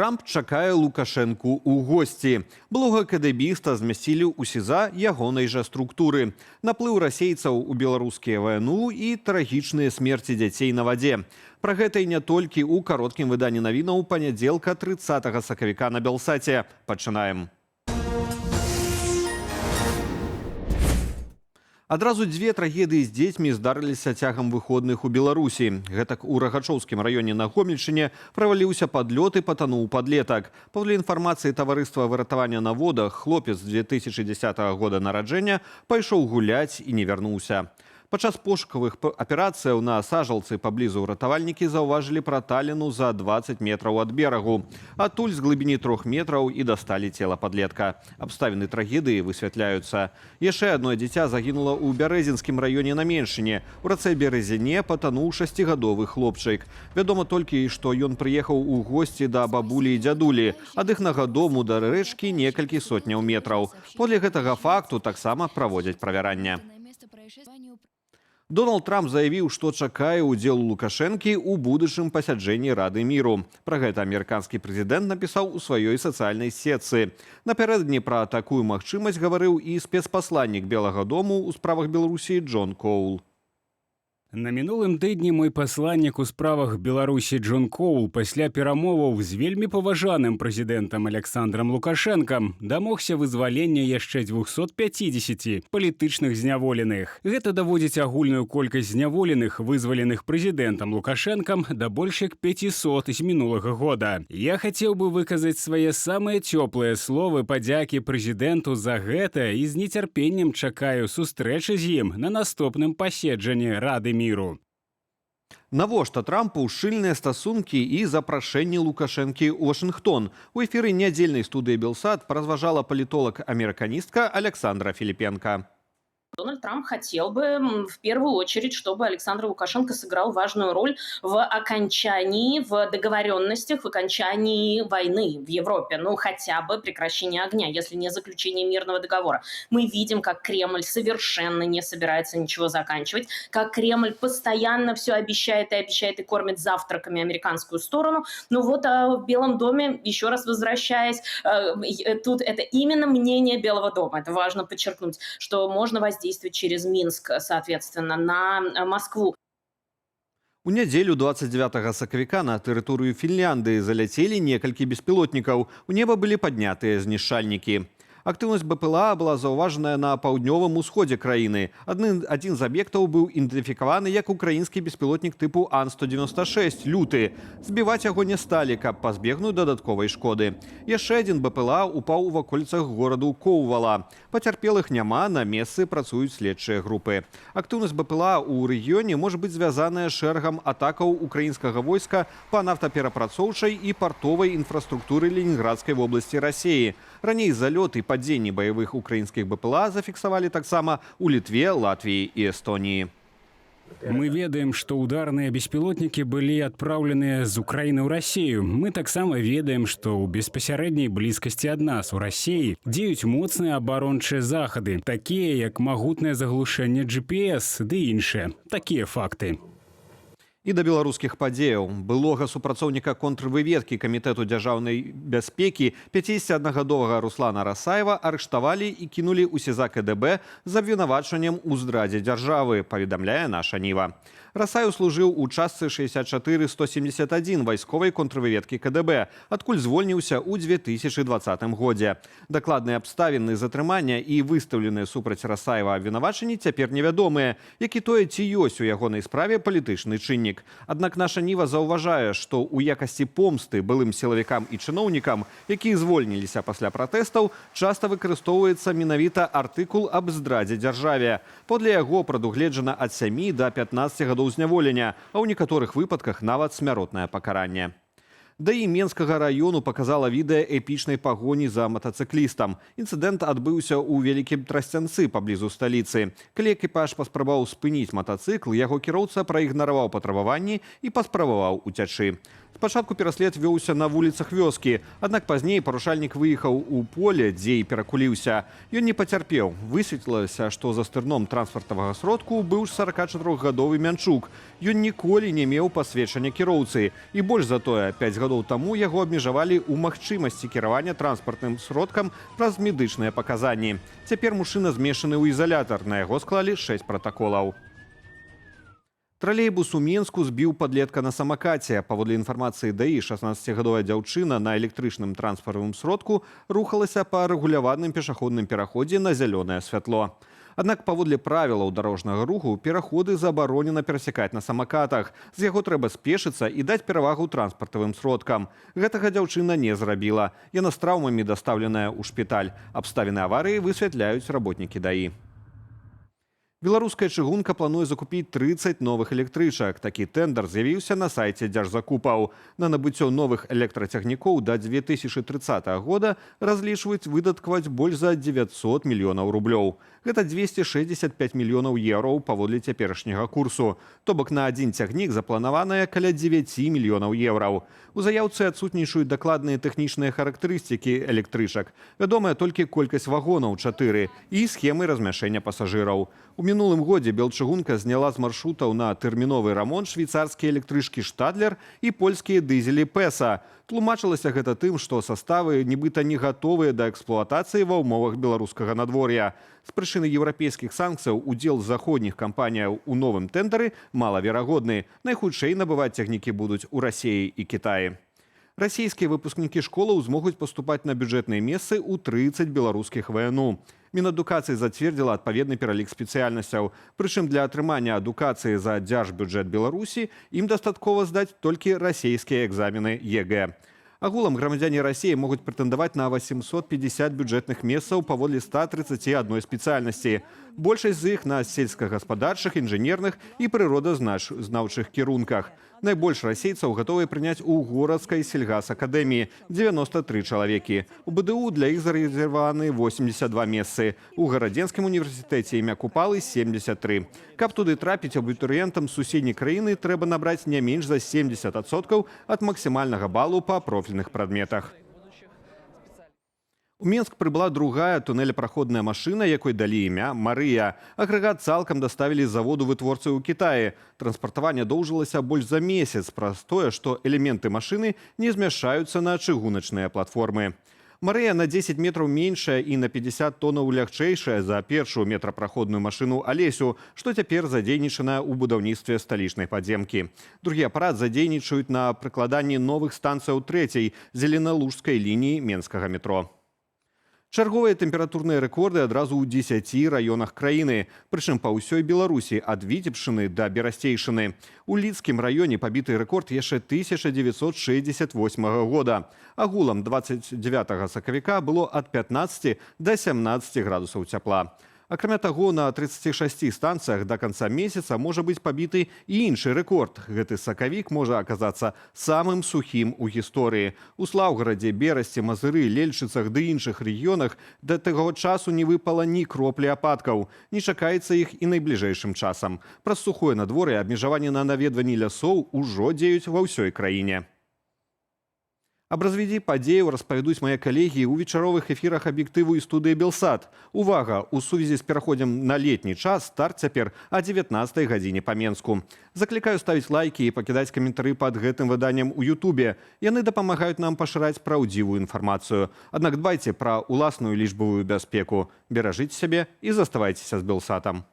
Трамп чакае Лукашэнку ў госці. Былога кэдэбіста змясцілі ў СІЗА ягонай жа структуры. Наплыў расейцаў у беларускія вайну і трагічныя смерці дзяцей на вадзе. Пра гэта і не толькі ў кароткім выданні навінаў панядзелка 30 сакавіка на Белсаце. Пачынаем. Адразу дзве трагедыі з дзецьмі здарыліся цягам выходных у Беларусі. Гэтак у Рагачоўскім раёне на Гомельшчыне праваліўся падлёт і патануў падлетак. Паводле інфармацыі таварыства выратавання на водах, хлопец 2010 года нараджэння пайшоў гуляць і не вярнуўся. Падчас пошукавых аперацыяў на сажалцы паблізу ратавальнікі заўважылі праталіну за 20 метраў ад берагу. Адтуль з глыбіні 3 метраў і дасталі цела падлетка. Абставіны трагедыі высвятляюцца. Яшчэ адно дзіця загінула ў Бярэзінскім раёне на Меншыне. У рацэ Березіне патануў 6гадовы хлопчык. Вядома толькі, што ён прыехаў у госці да бабулі і дзядулі. Ад іхнага дому да рэчкі некалькі сотняў метраў. Паводле гэтага факту таксама праводзяць правяранне. Дональд Трамп заявіў, што чакае ўдзелу Лукашэнкі ў будучым пасяджэнні Рады міру. Пра гэта амерыканскі прэзідэнт напісаў у сваёй сацыяльнай сетцы. Напярэдадні пра такую магчымасць гаварыў і спецпасланнік Белага дому ў справах Беларусі Джон Коул. На мінулым тыдні мой пасланнік у справах Беларусі Джон Коул пасля перамоваў з вельмі паважаным прэзідэнтам Александрам Лукашэнкам дамогся вызвалення яшчэ 250 палітычных зняволеных. Гэта даводзіць агульную колькасць зняволеных, вызваленых прэзідэнтам Лукашэнкам да больш як 500 з мінулага года. Я хацеў бы выказаць свае самыя цёплыя словы падзякі прэзідэнту за гэта і з нецярпеннем чакаю сустрэчы з ім на наступным паседжанні Рады міру. Навошта Трампу шчыльныя стасункі і запрашэнне Лукашэнкі ў Вашынгтон? У эфіры нядзельнай студыі Белсат празважала палітолог-амерыканістка Александра Филипенко. Дональд Трамп хотел бы в первую очередь, чтобы Александр Лукашенко сыграл важную роль в окончании, в договоренностях, в окончании войны в Европе. Ну, хотя бы прекращение огня, если не заключение мирного договора. Мы видим, как Кремль совершенно не собирается ничего заканчивать, как Кремль постоянно все обещает и кормит завтраками американскую сторону. Ну вот, а в Белом доме, еще раз возвращаясь, тут это именно мнение Белого дома. Это важно подчеркнуть, что можно воздействовать через Минск, соответственно, на Москву. У нядзелю 29 сакавіка на тэрыторыю Фінляндыі заляцелі некалькі беспілотнікаў. У неба былі паднятыя знішчальнікі. Актыўнасць БПЛА была заўважаная на паўднёвым усходзе краіны. Адзін з аб'ектаў быў ідэнтыфікаваны як украінскі беспілотнік тыпу Ан-196 «Люты». Збіваць яго не сталі, каб пазбегнуць дадатковай шкоды. Яшчэ адзін БПЛА упаў у ваколіцах гораду Коўвала. Пацярпелых няма, на месцы працуюць следчыя групы. Актыўнасць БПЛА ў рэгіёне можа быць звязаная з шэрагам атакаў украінскага войска па нафтаперапрацоўчай і партовай інфраструктуры Ленінградскай вобласці Расіі. Раней залёты і падзенні баявых украінскіх БПЛА зафіксавалі таксама ў Літве, Латвіі і Эстоніі. Мы ведаем, што ударныя беспілотнікі былі адпраўленыя з Украіны ў Расію. Мы таксама ведаем, што ў беспасярэдняй блізкасці ад нас у Расіі дзеюць моцныя абарончыя захады, такія як магутнае заглушэнне GPS ды іншыя. Такія факты. І да беларускіх падзеяў. Былога супрацоўніка контрвыведкі Камітэту дзяржаўнай бяспекі 51гадовага Руслана Расаева арыштавалі і кінулі ў СІЗА КДБ з абвінавачваннем у здрадзе дзяржавы, паведамляе наша Ніва. Расаев служыў у частцы 64-171 вайсковай контрвыведкі КДБ, адкуль звольніўся ў 2020 годзе. Дакладныя абставіны затрымання і выстаўленыя супраць Расаева абвінавачанні цяпер невядомыя, як і тое, ці ёсць у ягонай справе палітычны чыннік. Аднак наша Ніва заўважае, што ў якасці помсты былым сілавікам і чыноўнікам, якія звольніліся пасля пратэстаў, часта выкарыстоўваецца менавіта артыкул аб здрадзе дзяржаве. Подле яго прадугледжана ад 7 да 15 гадоў зняволення, а ў некаторых выпадках нават смяротнае пакаранне. ДАІ Менскага району показала відэа эпічнай пагоні за матацыклістам. Інцыдэнт адбыўся ў Вялікім Трасцянцы паблізу сталіцы. Калі экіпаж паспрабаваў спыніць матацыкл, яго кіроўца праігнараваў патрабаванні і паспрабаваў уцячы. Спачатку пераслед вёўся на вуліцах вёскі, аднак пазней парушальнік выехаў у поле, дзе і перакуліўся. Ён не пацярпеў. Высветлілася, што за стырном транспартавага сродку быў 44-гадовы мянчук. Ён ніколі не меў пасведчання кіроўцы. І больш за тое, 5 гадоў таму яго абмежавалі ў магчымасці кіравання транспартным сродкам праз медычныя паказанні. Цяпер мужчына змешаны ў ізалятар. На яго склалі 6 пратаколаў. Тралейбус у Мінску збіў падлетка на самакаце. Паводле інфармацыі ДАІ, 16гадовая дзяўчына на электрычным транспартавым сродку рухалася па рэгуляваным пешаходным пераходзе на зялёнае святло. Аднак паводле правілаў дарожнага руху пераходы забаронена перасякаць на самакатах. З яго трэба спешыцца і даць перавагу транспартавым сродкам. Гэтага дзяўчына не зрабіла. Яна з траўмамі дастаўленая ў шпіталь. Абставіны аварыі высвятляюць работнікі ДАІ. Беларуская чыгунка плануе закупіць 30 новых электрычак. Такі тэндэр з'явіўся на сайце дзяржзакупаў. На набыццё новых электрацягнікоў да 2030 года разлічваюць выдаткаваць больш за 900 мільёнаў рублёў. Гэта 265 мільёнаў еўраў паводле цяперашняга курсу. То бок на адзін цягнік запланаванае каля 9 мільёнаў еўраў. У заяўцы адсутнічаюць дакладныя тэхнічныя характарыстыкі электрычак. Вядомая толькі колькасць вагонаў 4 і схемы размяшэння пасажыраў. У мінулым годзе Белчыгунка зняла з маршрутаў на тэрміновы рамонт швейцарскія электрычкі «Штадлер» і польскія дызелі «Песа». Тлумачылася гэта тым, што саставы нібыта не гатовыя да эксплуатацыі ва ўмовах беларускага надвор'я. З прычыны еўрапейскіх санкцыяў удзел заходніх кампаніяў у новым тэндары малаверагодны. Найхутчэй набываць цягнікі будуць у Расіі і Кітаі. Расійскія выпускнікі школаў змогуць паступаць на бюджэтныя месцы ў 30 беларускіх ВНУ. Мінадукацыі зацвердзіла адпаведны пералік спецыяльнасцяў. Прычым для атрымання адукацыі за дзяржбюджэт Беларусі ім дастаткова здаць толькі расійскія экзамены ЕГЭ. Агулам грамадзяне Расіі могуць прэтэндаваць на 850 бюджэтных месцаў паводле 131 спецыяльнасці. Большасць з іх на сельскагаспадарчых, інжынерных і прыродазнаўчых кірунках. Найбольш расейцаў гатовыя прыняць у горадскай сельгасакадэміі – 93 чалавекі. У БДУ для іх зарэзерваваны 82 месцы. У Гарадзенскім універсітэце імя Купалы – 73. Каб туды трапіць абітурыентам з суседняй краіны, трэба набраць не менш за 70% ад максімальнага балу па профільных прадметах. У Мінск прыбыла другая туннелепраходная машына, якой далі імя «Марыя». Агрэгат цалкам даставілі з заводу вытворцы ў Кітаі. Транспартаванне доўжылася больш за месяц праз тое, што элементы машыны не змяшчаюцца на чыгуначныя платформы. «Марыя» на 10 метраў меншая і на 50 тоннаў лягчэйшая за першую метрапраходную машыну «Алесю», што цяпер задзейнічана ў будаўніцтве сталічнай падземкі. Другі апарат задзейнічаюць на прыкладанні новых станцыяў трэцяй зеленалужскай лініі менскага метро. Чарговыя тэмпературныя рэкорды адразу ў 10 раёнах краіны, прычым па ўсёй Беларусі ад Віцебшчыны да Берасцейшчыны. У Лідскім раёне пабіты рэкорд яшчэ 1968 года. Агулам 29 сакавіка было ад 15 да 17 градусаў цяпла. Акрамя таго, на 36 станцыях да канца месяца можа быць пабіты і іншы рэкорд. Гэты сакавік можа аказацца самым сухім у гісторыі. У Слаўгарадзе, Берасці, Мазыры, Лельчыцах ды іншых рэгіёнах да таго часу не выпала ні кроплі ападкаў. Не чакаецца іх і найбліжэйшым часам. Праз сухое надвор'е абмежаванні на наведванні лясоў ужо дзеюць ва ўсёй краіне. Аб развіцці падзеяў распавядуць мае калегі ў вечаровых эфірах аб'ектыву і студыі «Белсат». Увага! У сувязі з пераходам на летні час старт цяпер о 19 гадзіне па Менску. Заклікаю ставіць лайкі і пакідаць каментары пад гэтым выданнем у Ютубе. Яны дапамагаюць нам пашыраць праўдзівую інфармацыю. Аднак дбайце пра ўласную лічбавую бяспеку. Беражыце сябе і заставайцеся з «Белсатам».